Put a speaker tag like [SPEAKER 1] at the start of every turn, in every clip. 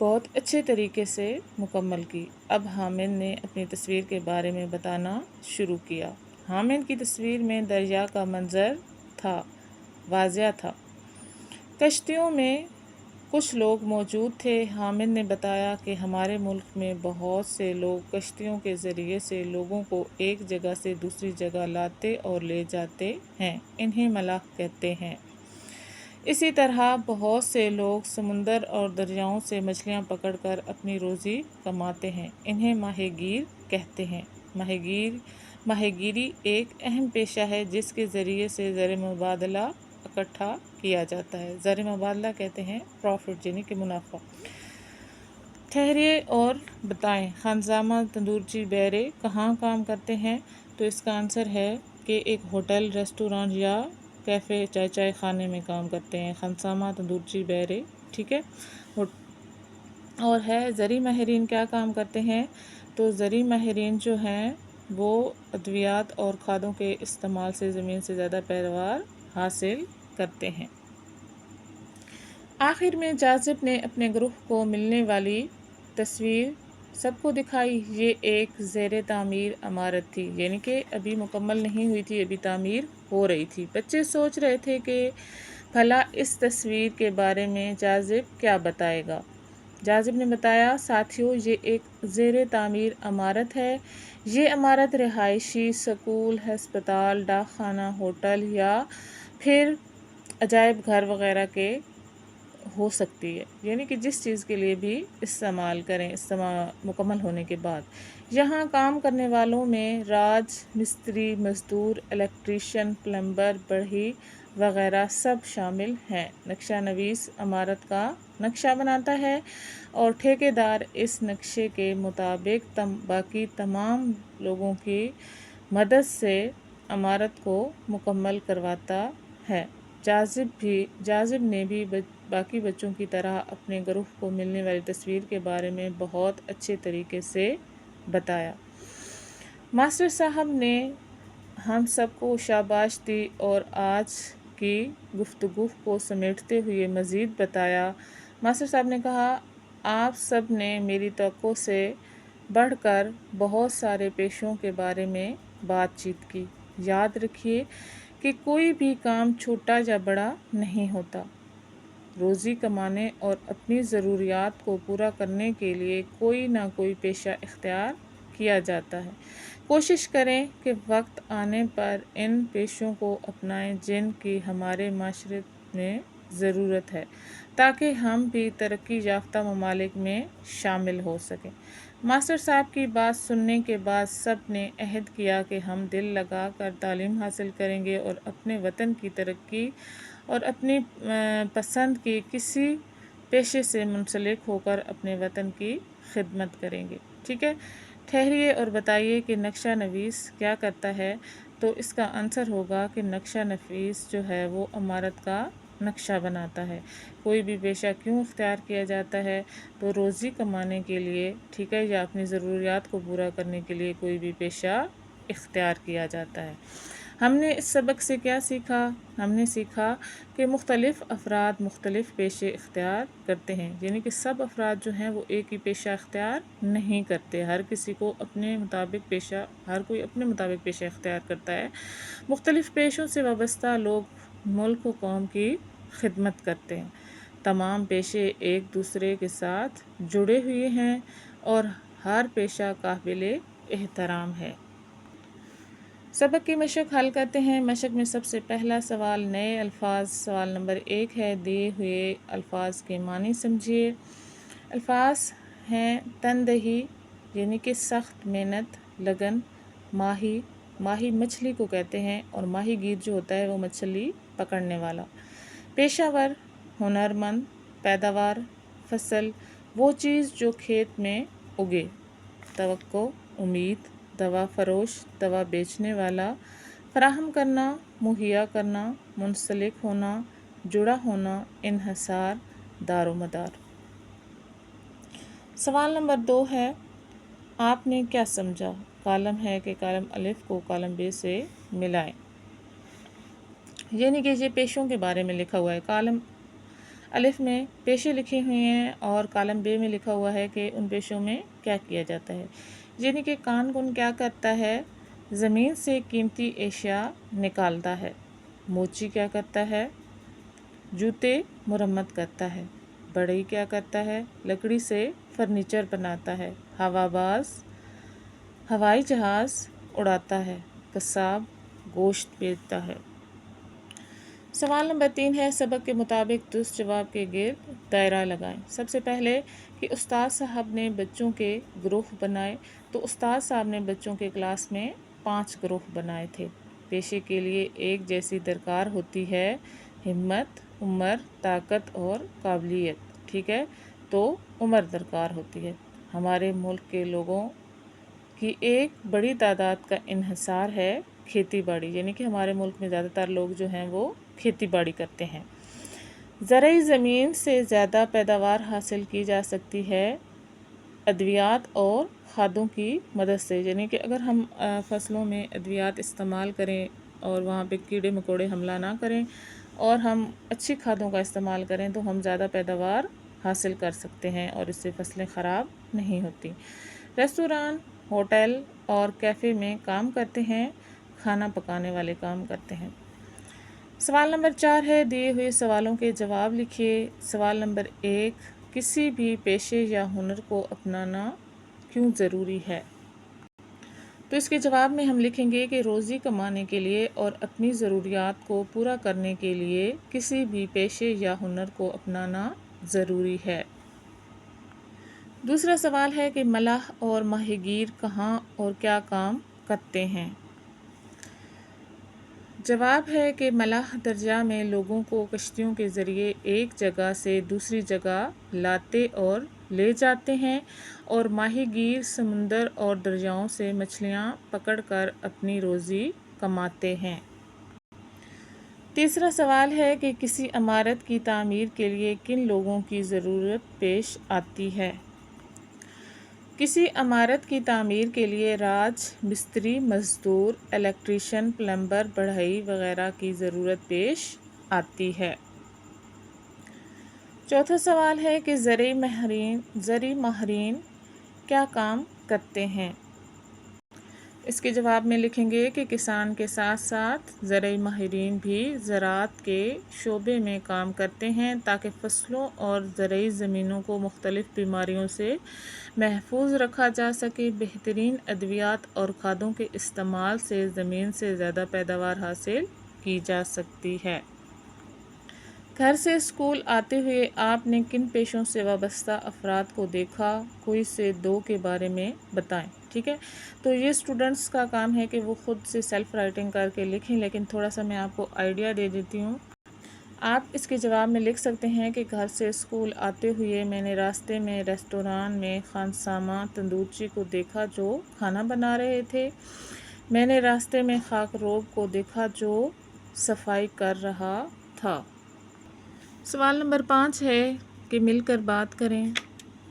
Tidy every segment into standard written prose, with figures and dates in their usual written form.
[SPEAKER 1] بہت اچھے طریقے سے مکمل کی۔ اب حامد نے اپنی تصویر کے بارے میں بتانا شروع کیا۔ حامد کی تصویر میں دریا کا منظر تھا، واضح تھا۔ کشتیوں میں کچھ لوگ موجود تھے۔ حامد نے بتایا کہ ہمارے ملک میں بہت سے لوگ کشتیوں کے ذریعے سے لوگوں کو ایک جگہ سے دوسری جگہ لاتے اور لے جاتے ہیں، انہیں ملاح کہتے ہیں۔ اسی طرح بہت سے لوگ سمندر اور دریاؤں سے مچھلیاں پکڑ کر اپنی روزی کماتے ہیں، انہیں ماہی گیر کہتے ہیں۔ ماہی گیری ایک اہم پیشہ ہے جس کے ذریعے سے زر مبادلہ اکٹھا کیا جاتا ہے۔ زر مبادلہ کہتے ہیں پروفٹ، یعنی کہ منافع۔ ٹھہریے اور بتائیں، خانزامہ تندورچی بیرے کہاں کام کرتے ہیں؟ تو اس کا آنسر ہے کہ ایک ہوٹل، ریسٹورانٹ یا کیفے، چائے خانے میں کام کرتے ہیں خانزامہ تندورچی بیرے، ٹھیک ہے۔ اور ہے زرعی ماہرین کیا کام کرتے ہیں؟ تو زرعی ماہرین جو ہیں وہ ادویات اور کھادوں کے استعمال سے زمین سے زیادہ پیداوار حاصل کرتے ہیں۔ آخر میں جاذب نے اپنے گروہ کو ملنے والی تصویر سب کو دکھائی۔ یہ ایک زیر تعمیر عمارت تھی، یعنی کہ ابھی مکمل نہیں ہوئی تھی، ابھی تعمیر ہو رہی تھی۔ بچے سوچ رہے تھے کہ بھلا اس تصویر کے بارے میں جاذب کیا بتائے گا۔ جاذب نے بتایا، ساتھیو، یہ ایک زیر تعمیر عمارت ہے۔ یہ عمارت رہائشی، سکول، ہسپتال، ڈاک خانہ، ہوٹل یا پھر عجائب گھر وغیرہ کے ہو سکتی ہے، یعنی کہ جس چیز کے لیے بھی استعمال کریں، مکمل ہونے کے بعد۔ یہاں کام کرنے والوں میں راج مستری، مزدور، الیکٹریشین، پلمبر، بڑھئی وغیرہ سب شامل ہیں۔ نقشہ نویس عمارت کا نقشہ بناتا ہے اور ٹھیکیدار اس نقشے کے مطابق باقی تمام لوگوں کی مدد سے عمارت کو مکمل کرواتا ہے۔ جاذب نے بھی باقی بچوں کی طرح اپنے گروہ کو ملنے والی تصویر کے بارے میں بہت اچھے طریقے سے بتایا۔ ماسٹر صاحب نے ہم سب کو شاباش دی اور آج کی گفتگو کو سمیٹتے ہوئے مزید بتایا۔ ماسٹر صاحب نے کہا، آپ سب نے میری توقع سے بڑھ کر بہت سارے پیشوں کے بارے میں بات چیت کی۔ یاد رکھیے کہ کوئی بھی کام چھوٹا یا بڑا نہیں ہوتا۔ روزی کمانے اور اپنی ضروریات کو پورا کرنے کے لیے کوئی نہ کوئی پیشہ اختیار کیا جاتا ہے۔ کوشش کریں کہ وقت آنے پر ان پیشوں کو اپنائیں جن کی ہمارے معاشرے میں ضرورت ہے، تاکہ ہم بھی ترقی یافتہ ممالک میں شامل ہو سکیں۔ ماسٹر صاحب کی بات سننے کے بعد سب نے عہد کیا کہ ہم دل لگا کر تعلیم حاصل کریں گے اور اپنے وطن کی ترقی اور اپنی پسند کے کسی پیشے سے منسلک ہو کر اپنے وطن کی خدمت کریں گے، ٹھیک ہے۔ ٹھہریے اور بتائیے کہ نقشہ نویس کیا کرتا ہے؟ تو اس کا آنسر ہوگا کہ نقشہ نویس جو ہے وہ عمارت کا نقشہ بناتا ہے۔ کوئی بھی پیشہ کیوں اختیار کیا جاتا ہے؟ تو روزی کمانے کے لیے، ٹھیک ہے، یا اپنی ضروریات کو پورا کرنے کے لیے کوئی بھی پیشہ اختیار کیا جاتا ہے۔ ہم نے اس سبق سے کیا سیکھا؟ ہم نے سیکھا کہ مختلف افراد مختلف پیشے اختیار کرتے ہیں، یعنی کہ سب افراد جو ہیں وہ ایک ہی پیشہ اختیار نہیں کرتے، ہر کوئی اپنے مطابق پیشہ اختیار کرتا ہے۔ مختلف پیشوں سے وابستہ لوگ ملک و قوم کی خدمت کرتے ہیں۔ تمام پیشے ایک دوسرے کے ساتھ جڑے ہوئے ہیں اور ہر پیشہ قابل احترام ہے۔ سبق کی مشق حل کرتے ہیں۔ مشق میں سب سے پہلا سوال، نئے الفاظ۔ سوال نمبر 1 ہے، دیے ہوئے الفاظ کے معنی سمجھیے۔ الفاظ ہیں تندہی، یعنی کہ سخت محنت، لگن۔ ماہی مچھلی کو کہتے ہیں اور ماہی گیر جو ہوتا ہے وہ مچھلی پکڑنے والا۔ پیشہ ور، ہنرمند، پیداوار، فصل، وہ چیز جو کھیت میں اگے۔ توقع، امید، دوا فروش، دوا بیچنے والا۔ فراہم کرنا، مہیا کرنا، منسلک ہونا، جڑا ہونا، انحصار، دار و مدار۔ سوال نمبر 2 ہے، آپ نے کیا سمجھا؟ کالم ہے کہ کالم الف کو کالم ب سے ملائیں، یعنی کہ یہ پیشوں کے بارے میں لکھا ہوا ہے۔ کالم الف میں پیشے لکھی ہوئی ہیں اور کالم بے میں لکھا ہوا ہے کہ ان پیشوں میں کیا کیا جاتا ہے، یعنی کہ کان کن کیا کرتا ہے، زمین سے قیمتی اشیاء نکالتا ہے، موچی کیا کرتا ہے، جوتے مرمت کرتا ہے، بڑھئی کیا کرتا ہے، لکڑی سے فرنیچر بناتا ہے، ہوا باز ہوائی جہاز اڑاتا ہے، قصاب گوشت بیچتا ہے۔ سوال نمبر 3 ہے، سبق کے مطابق درست جواب کے گرد دائرہ لگائیں۔ سب سے پہلے کہ استاد صاحب نے بچوں کے گروہ بنائے، تو استاد صاحب نے بچوں کے کلاس میں 5 گروہ بنائے تھے۔ پیشے کے لیے ایک جیسی درکار ہوتی ہے ہمت، عمر، طاقت اور قابلیت، ٹھیک ہے، تو عمر درکار ہوتی ہے۔ ہمارے ملک کے لوگوں کی ایک بڑی تعداد کا انحصار ہے کھیتی باڑی، یعنی کہ ہمارے ملک میں زیادہ تر لوگ جو ہیں وہ کھیتی باڑی کرتے ہیں۔ زرعی زمین سے زیادہ پیداوار حاصل کی جا سکتی ہے ادویات اور کھادوں کی مدد سے، یعنی کہ اگر ہم فصلوں میں ادویات استعمال کریں اور وہاں پہ کیڑے مکوڑے حملہ نہ کریں اور ہم اچھی کھادوں کا استعمال کریں تو ہم زیادہ پیداوار حاصل کر سکتے ہیں اور اس سے فصلیں خراب نہیں ہوتی۔ ریستوران، ہوٹل اور کیفے میں کام کرتے ہیں، کھانا پکانے والے کام کرتے ہیں۔ سوال نمبر 4 ہے، دیے ہوئے سوالوں کے جواب لکھیے۔ سوال نمبر 1، کسی بھی پیشے یا ہنر کو اپنانا کیوں ضروری ہے؟ تو اس کے جواب میں ہم لکھیں گے کہ روزی کمانے کے لیے اور اپنی ضروریات کو پورا کرنے کے لیے کسی بھی پیشے یا ہنر کو اپنانا ضروری ہے۔ دوسرا سوال ہے کہ ملاح اور ماہی گیر کہاں اور کیا کام کرتے ہیں؟ جواب ہے کہ ملاح دریا میں لوگوں کو کشتیوں کے ذریعے ایک جگہ سے دوسری جگہ لاتے اور لے جاتے ہیں، اور ماہی گیر سمندر اور دریاؤں سے مچھلیاں پکڑ کر اپنی روزی کماتے ہیں۔ تیسرا سوال ہے کہ کسی عمارت کی تعمیر کے لیے کن لوگوں کی ضرورت پیش آتی ہے؟ کسی عمارت کی تعمیر کے لیے راج مستری، مزدور، الیکٹریشین، پلمبر، بڑھئی وغیرہ کی ضرورت پیش آتی ہے۔ چوتھا سوال ہے کہ زرعی ماہرین کیا کام کرتے ہیں؟ اس کے جواب میں لکھیں گے کہ کسان کے ساتھ ساتھ زرعی ماہرین بھی زراعت کے شعبے میں کام کرتے ہیں تاکہ فصلوں اور زرعی زمینوں کو مختلف بیماریوں سے محفوظ رکھا جا سکے۔ بہترین ادویات اور کھادوں کے استعمال سے زمین سے زیادہ پیداوار حاصل کی جا سکتی ہے۔ گھر سے اسکول آتے ہوئے آپ نے کن پیشوں سے وابستہ افراد کو دیکھا؟ کوئی سے 2 کے بارے میں بتائیں، ٹھیک ہے۔ تو یہ اسٹوڈنٹس کا کام ہے کہ وہ خود سے سیلف رائٹنگ کر کے لکھیں، لیکن تھوڑا سا میں آپ کو آئیڈیا دے دیتی ہوں۔ آپ اس کے جواب میں لکھ سکتے ہیں کہ گھر سے اسکول آتے ہوئے میں نے راستے میں ریستوران میں خانسامہ تندورچی کو دیکھا جو کھانا بنا رہے تھے۔ میں نے راستے میں خاک روب کو دیکھا جو صفائی کر رہا تھا۔ سوال نمبر 5 ہے کہ مل کر بات کریں،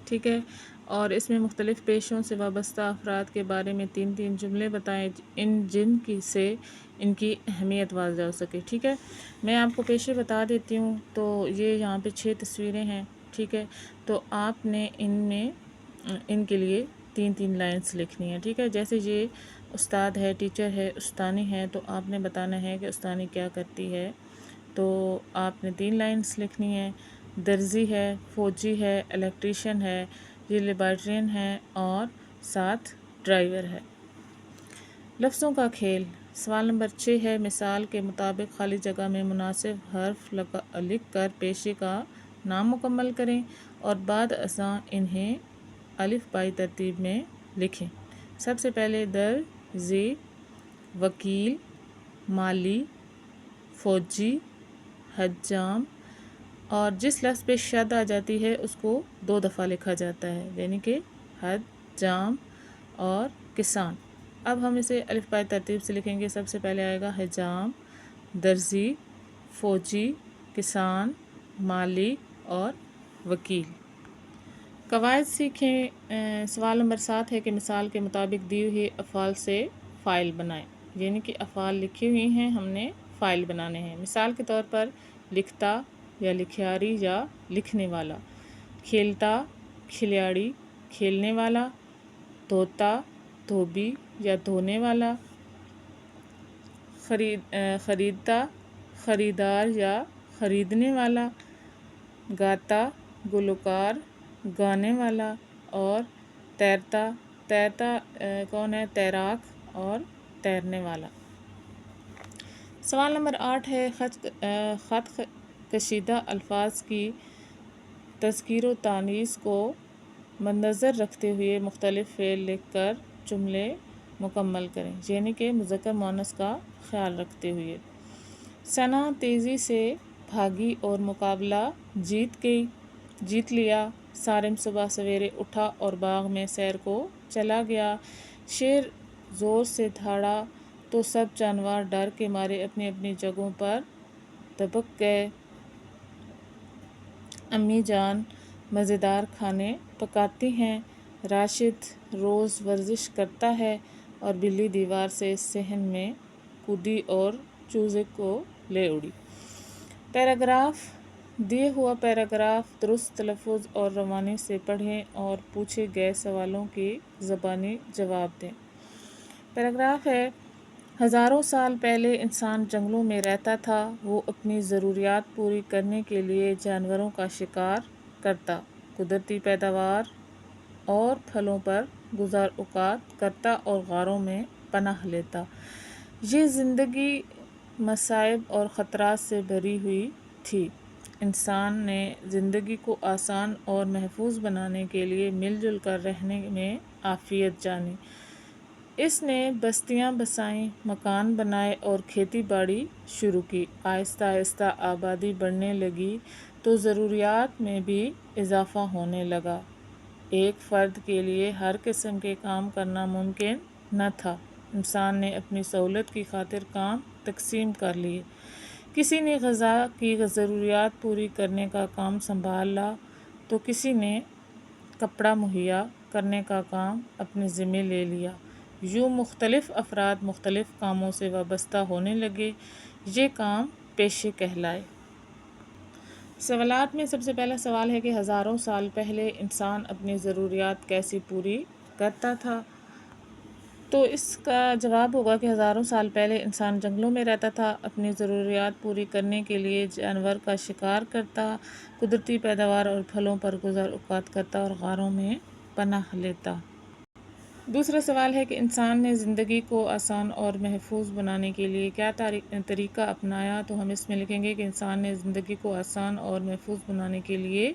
[SPEAKER 1] ٹھیک ہے، اور اس میں مختلف پیشوں سے وابستہ افراد کے بارے میں 3 جملے بتائیں جن سے ان کی اہمیت واضح ہو سکے، ٹھیک ہے۔ میں آپ کو پیشے بتا دیتی ہوں۔ تو یہ یہاں پہ 6 تصویریں ہیں، ٹھیک ہے، تو آپ نے ان کے لیے 3 لائنز لکھنی ہیں، ٹھیک ہے۔ جیسے یہ استاد ہے، ٹیچر ہے، استانی ہے، تو آپ نے بتانا ہے کہ استانی کیا کرتی ہے، تو آپ نے 3 لائنز لکھنی ہیں۔ درزی ہے، فوجی ہے، الیکٹریشین ہے، یہ لیبارٹرین ہے اور ساتھ ڈرائیور ہے۔ لفظوں کا کھیل۔ سوال نمبر 6 ہے، مثال کے مطابق خالی جگہ میں مناسب حرف لکھ کر پیشے کا نام مکمل کریں اور بعد ازاں انہیں الف بائی ترتیب میں لکھیں۔ سب سے پہلے درزی، وکیل، مالی، فوجی، حجام، اور جس لفظ پہ شد آ جاتی ہے اس کو 2 دفعہ لکھا جاتا ہے، یعنی کہ حجام اور کسان۔ اب ہم اسے الف بائی ترتیب سے لکھیں گے۔ سب سے پہلے آئے گا حجام، درزی، فوجی، کسان، مالی اور وکیل۔ قواعد سیکھیں۔ سوال نمبر 7 ہے کہ مثال کے مطابق دیے ہوئے افعال سے فاعل بنائیں، یعنی کہ افعال لکھے ہوئے ہیں، ہم نے فاعل بنانے ہیں۔ مثال کے طور پر لکھتا، یا لکھیاری یا لکھنے والا، کھیلتا کھلیاڑی کھیلنے والا، دھوتا دھوبی یا دھونے والا، خریدتا خریدار یا خریدنے والا، گاتا گلوکار گانے والا، اور تیرتا کون ہے؟ تیراک اور تیرنے والا۔ سوال نمبر 8 ہے خط کشیدہ الفاظ کی تذکیر و تانیث کو مدنظر رکھتے ہوئے مختلف فعل لکھ کر جملے مکمل کریں، یعنی کہ مذکر مؤنث کا خیال رکھتے ہوئے۔ ثنا تیزی سے بھاگی اور مقابلہ جیت لیا۔ صارم صبح سویرے اٹھا اور باغ میں سیر کو چلا گیا۔ شیر زور سے دھاڑا تو سب جانور ڈر کے مارے اپنی اپنی جگہوں پر دبک گئے۔ امی جان مزیدار کھانے پکاتی ہیں۔ راشد روز ورزش کرتا ہے اور بلی دیوار سے صحن میں کودی اور چوزے کو لے اڑی۔ پیراگراف دیا ہوا پیراگراف درست تلفظ اور روانی سے پڑھیں اور پوچھے گئے سوالوں کی زبانی جواب دیں۔ پیراگراف ہے: ہزاروں سال پہلے انسان جنگلوں میں رہتا تھا۔ وہ اپنی ضروریات پوری کرنے کے لیے جانوروں کا شکار کرتا، قدرتی پیداوار اور پھلوں پر گزار اوقات کرتا اور غاروں میں پناہ لیتا۔ یہ زندگی مصائب اور خطرات سے بھری ہوئی تھی۔ انسان نے زندگی کو آسان اور محفوظ بنانے کے لیے مل جل کر رہنے میں عافیت جانی۔ اس نے بستیاں بسائیں، مکان بنائے اور کھیتی باڑی شروع کی۔ آہستہ آہستہ آبادی بڑھنے لگی تو ضروریات میں بھی اضافہ ہونے لگا۔ ایک فرد کے لیے ہر قسم کے کام کرنا ممکن نہ تھا۔ انسان نے اپنی سہولت کی خاطر کام تقسیم کر لیے۔ کسی نے غذا کی ضروریات پوری کرنے کا کام سنبھالا تو کسی نے کپڑا مہیا کرنے کا کام اپنے ذمے لے لیا۔ یوں مختلف افراد مختلف کاموں سے وابستہ ہونے لگے۔ یہ کام پیشے کہلائے۔ سوالات میں سب سے پہلا سوال ہے کہ ہزاروں سال پہلے انسان اپنی ضروریات کیسے پوری کرتا تھا؟ تو اس کا جواب ہوگا کہ ہزاروں سال پہلے انسان جنگلوں میں رہتا تھا، اپنی ضروریات پوری کرنے کے لیے جانور کا شکار کرتا، قدرتی پیداوار اور پھلوں پر گزار اوقات کرتا اور غاروں میں پناہ لیتا۔ دوسرا سوال ہے کہ انسان نے زندگی کو آسان اور محفوظ بنانے کے لیے کیا طریقہ اپنایا؟ تو ہم اس میں لکھیں گے کہ انسان نے زندگی کو آسان اور محفوظ بنانے کے لیے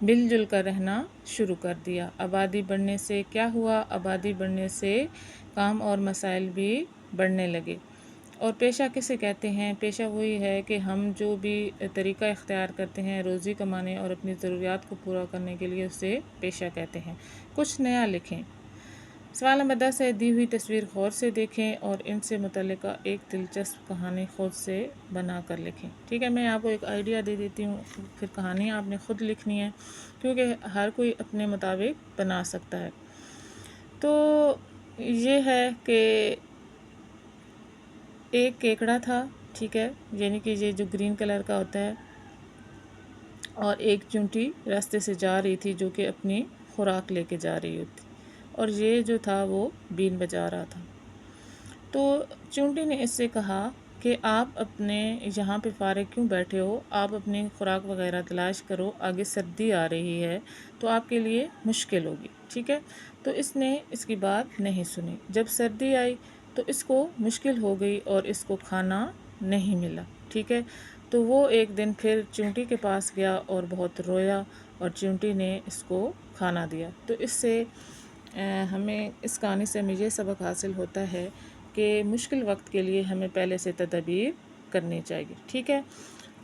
[SPEAKER 1] مل جل کر رہنا شروع کر دیا۔ آبادی بڑھنے سے کیا ہوا؟ آبادی بڑھنے سے کام اور مسائل بھی بڑھنے لگے۔ اور پیشہ کسے کہتے ہیں؟ پیشہ وہی ہے کہ ہم جو بھی طریقہ اختیار کرتے ہیں روزی کمانے اور اپنی ضروریات کو پورا کرنے کے لیے اسے پیشہ کہتے ہیں۔ کچھ نیا لکھیں۔ سوال نمبر 10 ہے: دی ہوئی تصویر غور سے دیکھیں اور ان سے متعلقہ ایک دلچسپ کہانی خود سے بنا کر لکھیں۔ ٹھیک ہے، میں آپ کو ایک آئیڈیا دے دیتی ہوں، پھر کہانی آپ نے خود لکھنی ہے کیونکہ ہر کوئی اپنے مطابق بنا سکتا ہے۔ تو یہ ہے کہ ایک کیکڑا تھا، ٹھیک ہے، یعنی کہ یہ جو گرین کلر کا ہوتا ہے، اور ایک چونٹی راستے سے جا رہی تھی جو کہ اپنی خوراک لے کے جا رہی ہوتی، اور یہ جو تھا وہ بین بجا رہا تھا۔ تو چونٹی نے اس سے کہا کہ آپ اپنے یہاں پہ فارغ کیوں بیٹھے ہو؟ آپ اپنی خوراک وغیرہ تلاش کرو، آگے سردی آ رہی ہے تو آپ کے لیے مشکل ہوگی، ٹھیک ہے۔ تو اس نے اس کی بات نہیں سنی۔ جب سردی آئی تو اس کو مشکل ہو گئی اور اس کو کھانا نہیں ملا، ٹھیک ہے۔ تو وہ ایک دن پھر چونٹی کے پاس گیا اور بہت رویا اور چونٹی نے اس کو کھانا دیا۔ تو اس سے ہمیں اس کہانی سے ہمیں یہ سبق حاصل ہوتا ہے کہ مشکل وقت کے لیے ہمیں پہلے سے تدابیر کرنی چاہیے، ٹھیک ہے۔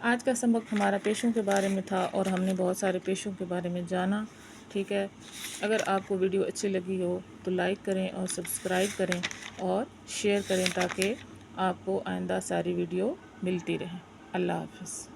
[SPEAKER 1] آج کا سبق ہمارا پیشوں کے بارے میں تھا اور ہم نے بہت سارے پیشوں کے بارے میں جانا، ٹھیک ہے۔ اگر آپ کو ویڈیو اچھی لگی ہو تو لائک کریں اور سبسکرائب کریں اور شیئر کریں تاکہ آپ کو آئندہ ساری ویڈیو ملتی رہیں۔ اللہ حافظ۔